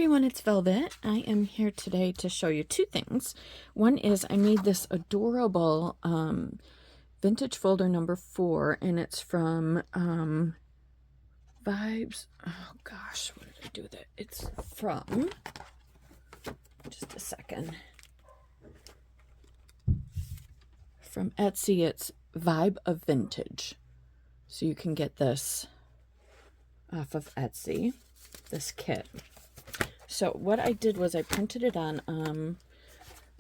everyone, it's Velvet. I am here today to show you two things. One is I made this adorable vintage folder number 4, and it's from Vibes. Oh gosh, what did I do with it? It's from, just a second, from Etsy. It's Vibe of Vintage. So you can get this off of Etsy, this kit. So what I did was I printed it on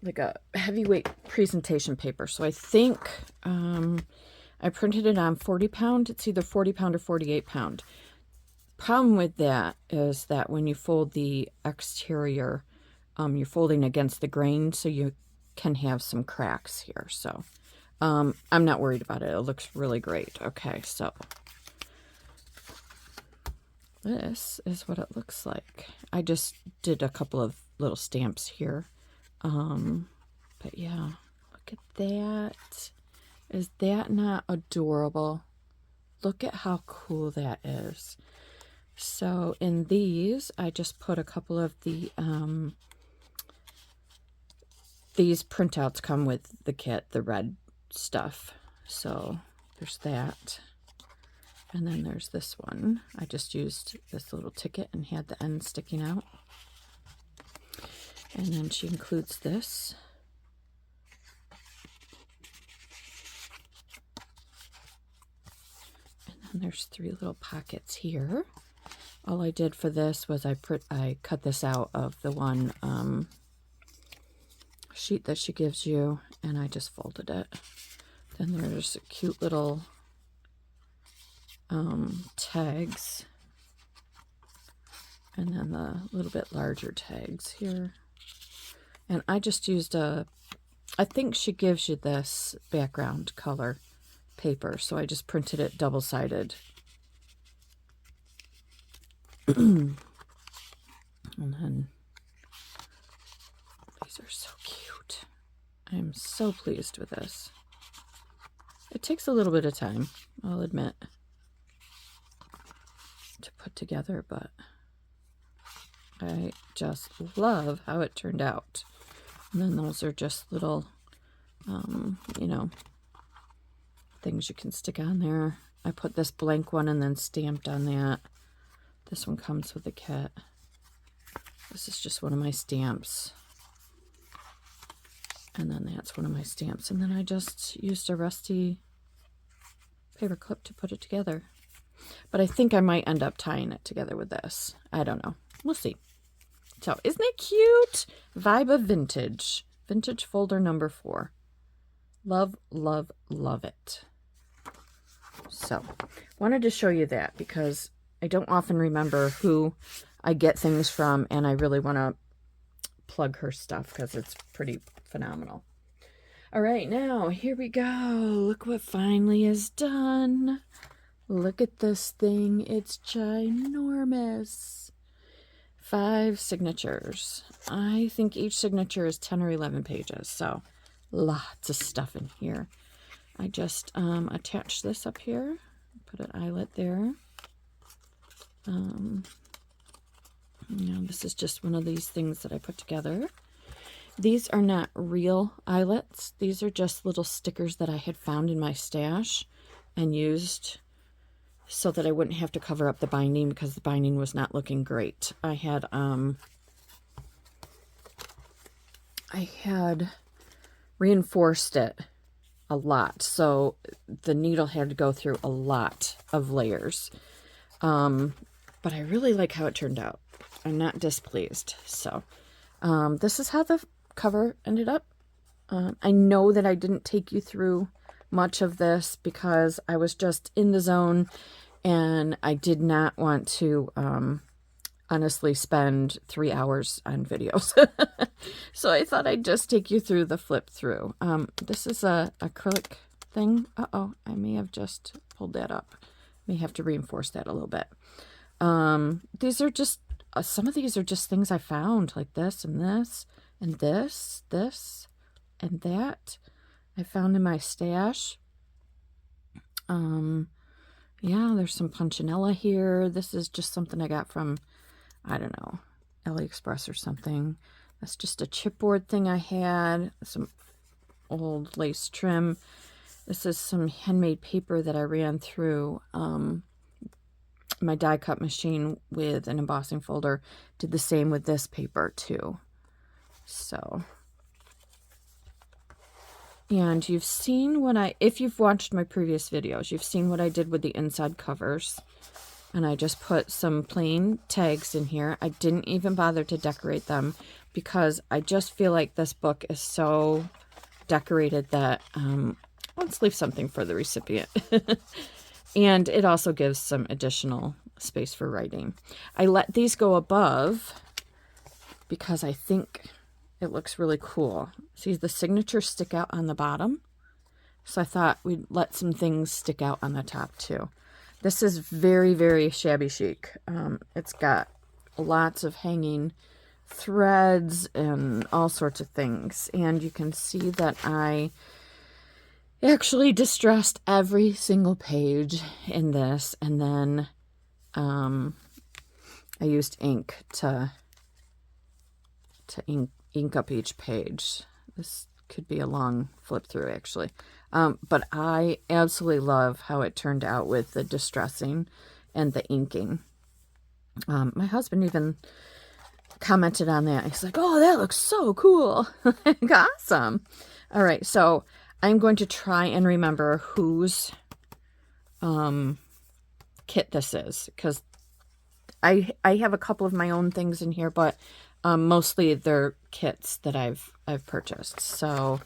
like a heavyweight presentation paper. So I think I printed it on 40 pound. It's either 40 pound or 48 pound. Problem with that is that when you fold the exterior, you're folding against the grain, so you can have some cracks here. So I'm not worried about it. It looks really great. Okay, so this is what it looks like. I just did a couple of little stamps here. But yeah, look at that. Is that not adorable? Look at how cool that is. So in these, I just put a couple of the, these printouts come with the kit, the red stuff. So there's that. And then there's this one. I just used this little ticket and had the end sticking out. And then she includes this. And then there's 3 little pockets here. All I did for this was I cut this out of the one sheet that she gives you, and I just folded it. Then there's a cute little tags, and then the little bit larger tags here. And I just used I think she gives you this background color paper, so I just printed it double-sided. And then these are so cute. I'm so pleased with this. It takes a little bit of time, I'll admit, to put together, but I just love how it turned out. And then those are just little, you know, things you can stick on there. I put this blank one and then stamped on that. This one comes with the kit. This is just one of my stamps. And then that's one of my stamps. And then I just used a rusty paper clip to put it together. But I think I might end up tying it together with this. I don't know. We'll see. So, isn't it cute? Vibe of Vintage. Vintage folder number 4. Love, love, love it. So, wanted to show you that because I don't often remember who I get things from, and I really want to plug her stuff because it's pretty phenomenal. All right, now, here we go. Look what finally is done. Look at this thing. It's ginormous. 5 signatures. I think each signature is 10 or 11 pages, so lots of stuff in here. I just attached this up here, put an eyelet there. You know, this is just one of these things that I put together. These are not real eyelets. These are just little stickers that I had found in my stash and used so that I wouldn't have to cover up the binding because the binding was not looking great. I had reinforced it a lot, so the needle had to go through a lot of layers. But I really like how it turned out. I'm not displeased. So this is how the cover ended up. I know that I didn't take you through much of this because I was just in the zone and I did not want to honestly spend 3 hours on videos. So I thought I'd just take you through the flip through. This is a acrylic thing. Uh-oh, I may have just pulled that up. May have to reinforce that a little bit. These are just, some of these are just things I found, like this and this and this and that I found in my stash. Yeah, there's some punchinella here. This is just something I got from, I don't know, AliExpress or something. That's just a chipboard thing I had. Some old lace trim. This is some handmade paper that I ran through my die cut machine with an embossing folder. Did the same with this paper too. So, and you've seen what if you've watched my previous videos, you've seen what I did with the inside covers. And I just put some plain tags in here. I didn't even bother to decorate them because I just feel like this book is so decorated that let's leave something for the recipient. And it also gives some additional space for writing. I let these go above because I think it looks really cool. See, the signatures stick out on the bottom. So I thought we'd let some things stick out on the top too. This is very, very shabby chic. It's got lots of hanging threads and all sorts of things. And you can see that I actually distressed every single page in this. And then I used ink to ink up each page. This could be a long flip through actually. But I absolutely love how it turned out with the distressing and the inking. My husband even commented on that. He's like, oh, that looks so cool. Awesome. All right, so I'm going to try and remember whose kit this is, because I have a couple of my own things in here, but mostly they're kits that I've purchased. So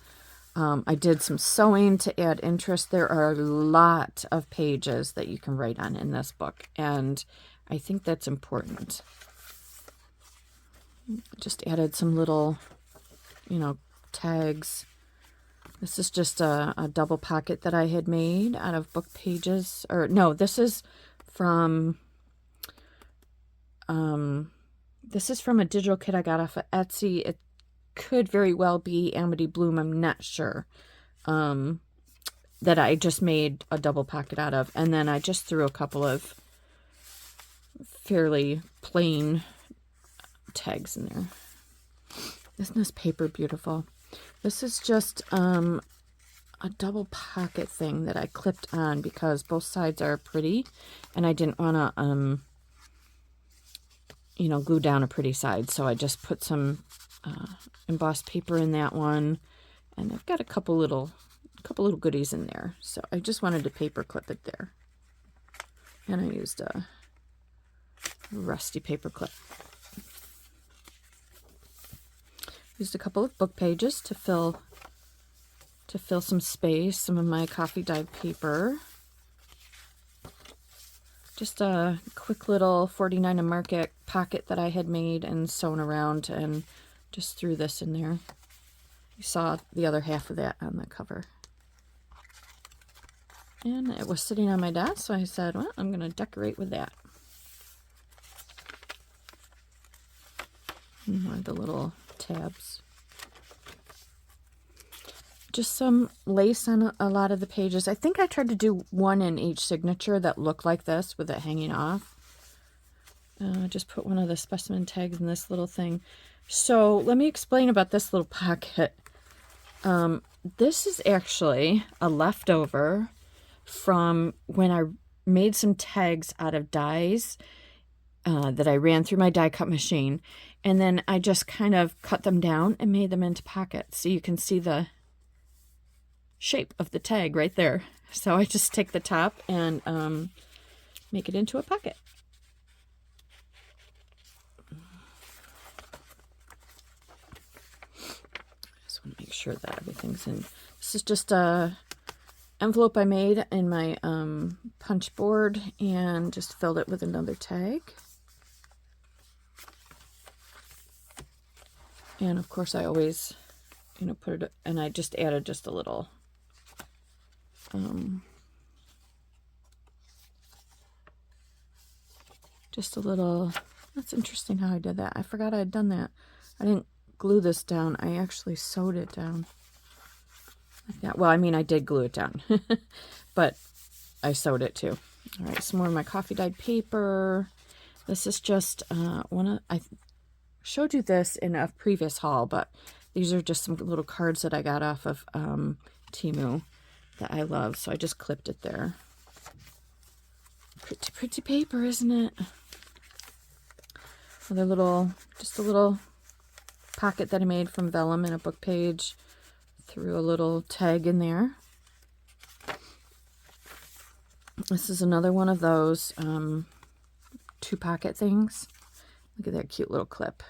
I did some sewing to add interest. There are a lot of pages that you can write on in this book, and I think that's important. Just added some little, tags. This is just a double pocket that I had made out of book pages. Or no, this is from a digital kit I got off of Etsy. It could very well be Amity Bloom. I'm not sure. That I just made a double pocket out of. And then I just threw a couple of fairly plain tags in there. Isn't this paper beautiful? This is just a double pocket thing that I clipped on because both sides are pretty, and I didn't want to glue down a pretty side, so I just put some embossed paper in that one, and I've got a couple little goodies in there, so I just wanted to paper clip it there, and I used a rusty paper clip. Used a couple of book pages to fill some space, some of my coffee dyed paper. Just a quick little 49 and Market pocket that I had made and sewn around, and just threw this in there. You saw the other half of that on the cover. And it was sitting on my desk, so I said, well, I'm going to decorate with that. And the little tabs. Just some lace on a lot of the pages. I think I tried to do one in each signature that looked like this with it hanging off. Just put one of the specimen tags in this little thing. So let me explain about this little pocket. This is actually a leftover from when I made some tags out of dies that I ran through my die cut machine. And then I just kind of cut them down and made them into pockets. So you can see the shape of the tag right there. So I just take the top and make it into a pocket. Just want to make sure that everything's in. This is just a envelope I made in my punch board and just filled it with another tag. And of course I always, put it, and I just added just a little that's interesting how I did that. I forgot I had done that. I didn't glue this down. I actually sewed it down like that. Well, I mean, I did glue it down, but I sewed it too. All right, some more of my coffee dyed paper. This is just showed you this in a previous haul, but these are just some little cards that I got off of Temu that I love, so I just clipped it there. Pretty, pretty paper, isn't it? Another little, just a little pocket that I made from vellum in a book page. Threw a little tag in there. This is another one of those 2-pocket things. Look at that cute little clip.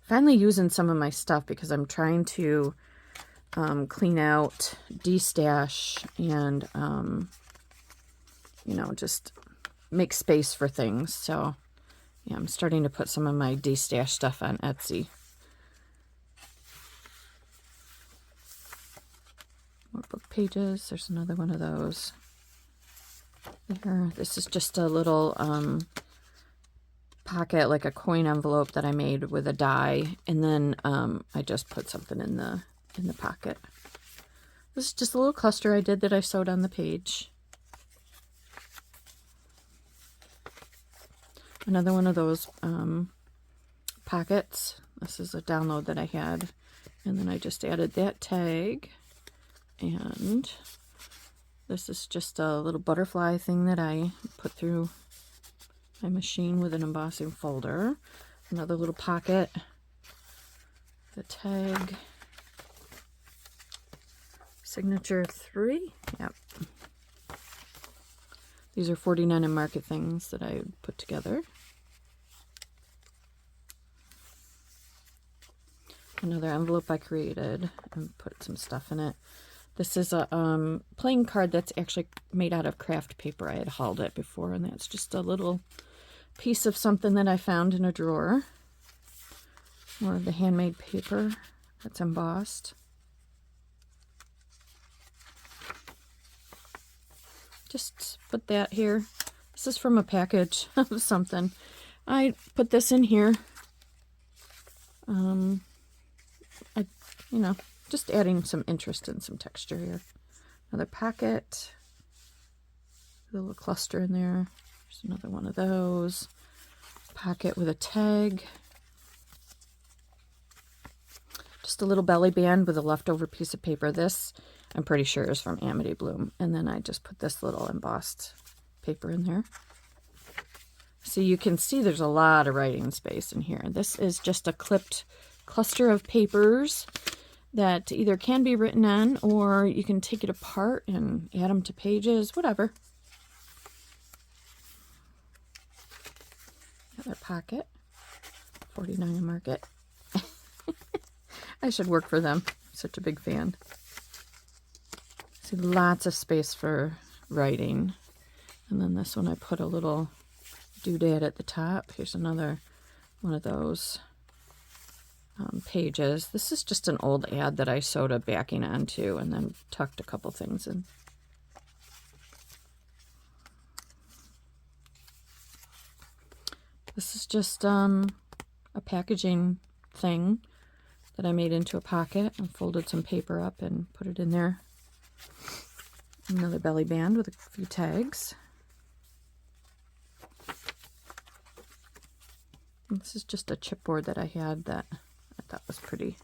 Finally using some of my stuff because I'm trying to clean out, de-stash, and you know, just make space for things. So yeah, I'm starting to put some of my de-stash stuff on Etsy. More book pages. There's another one of those. There. This is just a little pocket, like a coin envelope that I made with a die, and then I just put something in the pocket. This is just a little cluster I did that I sewed on the page. Another one of those pockets. This is a download that I had, and then I just added that tag, and this is just a little butterfly thing that I put through my machine with an embossing folder. Another little pocket. The tag. Signature 3. Yep. These are 49 and Market things that I put together. Another envelope I created and put some stuff in it. This is a playing card that's actually made out of craft paper. I had hauled it before, and that's just a little piece of something that I found in a drawer. More of the handmade paper that's embossed. Just put that here. This is from a package of something. I put this in here. You know, just adding some interest and some texture here. Another pocket. A little cluster in there. There's another one of those. Pocket with a tag. Just a little belly band with a leftover piece of paper. This, I'm pretty sure, is from Amity Bloom. And then I just put this little embossed paper in there. So you can see there's a lot of writing space in here. This is just a clipped cluster of papers that either can be written on, or you can take it apart and add them to pages, whatever. Another pocket. 49 and Market. I should work for them. I'm such a big fan. See, lots of space for writing. And then this one I put a little doodad at the top. Here's another one of those pages. This is just an old ad that I sewed a backing onto and then tucked a couple things in. This is just a packaging thing that I made into a pocket and folded some paper up and put it in there. Another belly band with a few tags. And this is just a chipboard that I had that I thought was pretty.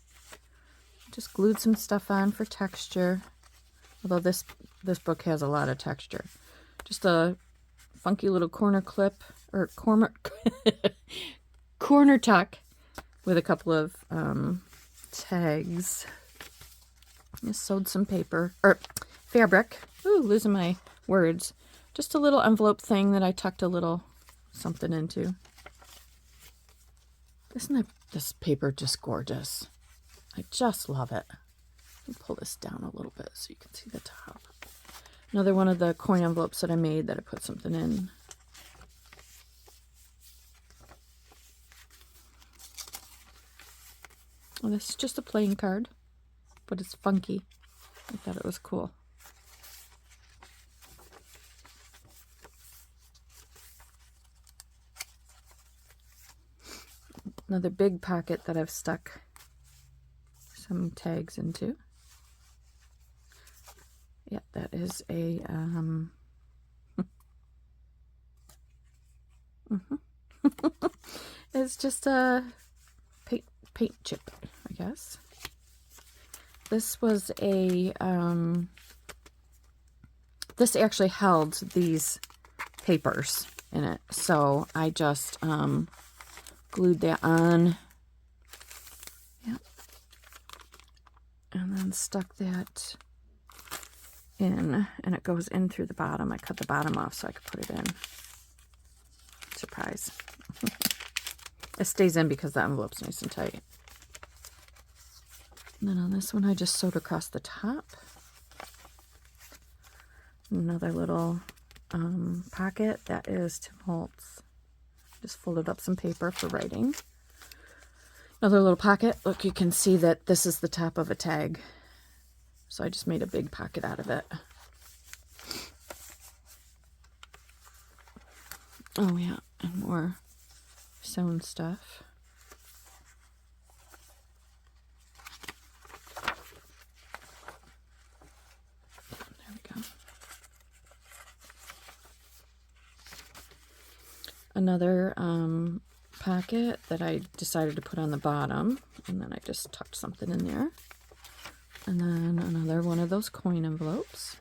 Just glued some stuff on for texture. Although this book has a lot of texture. Just a funky little corner clip, or corner tuck with a couple of tags. Just sewed some paper, or fabric. Ooh, losing my words. Just a little envelope thing that I tucked a little something into. Isn't this paper just gorgeous? I just love it. Let me pull this down a little bit so you can see the top. Another one of the coin envelopes that I made that I put something in. Well, this is just a playing card, but it's funky. I thought it was cool. Another big pocket that I've stuck some tags into. Yeah, that is a it's just a paint chip, I guess. This was a, this actually held these papers in it. So I just glued that on. Yep. And then stuck that in, and it goes in through the bottom. I cut the bottom off so I could put it in. Surprise. It stays in because the envelope's nice and tight. And then on this one, I just sewed across the top. Another little pocket. That is Tim Holtz. Just folded up some paper for writing. Another little pocket. Look, you can see that this is the top of a tag. So I just made a big pocket out of it. Oh yeah, and more sewn stuff. There we go. Another pocket that I decided to put on the bottom, and then I just tucked something in there. And then another one of those coin envelopes.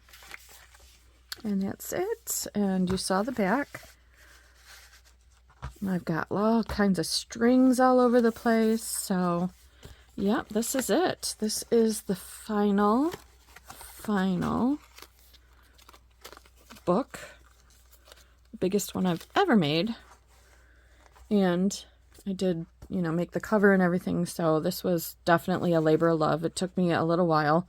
And that's it. And you saw the back. I've got all kinds of strings all over the place. So, yeah, this is it. This is the final book. The biggest one I've ever made. And I did, you know, make the cover and everything. So this was definitely a labor of love. It took me a little while,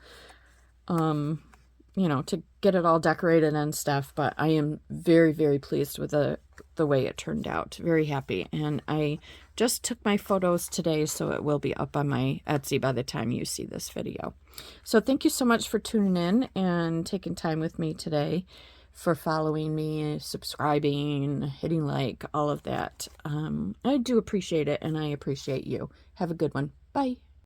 you know, to get it all decorated and stuff. But I am very, very pleased with the way it turned out. Very happy. And I just took my photos today, so it will be up on my Etsy by the time you see this video. So thank you so much for tuning in and taking time with me today, for following me, subscribing, hitting like, all of that. I do appreciate it, and I appreciate you. Have a good one. Bye.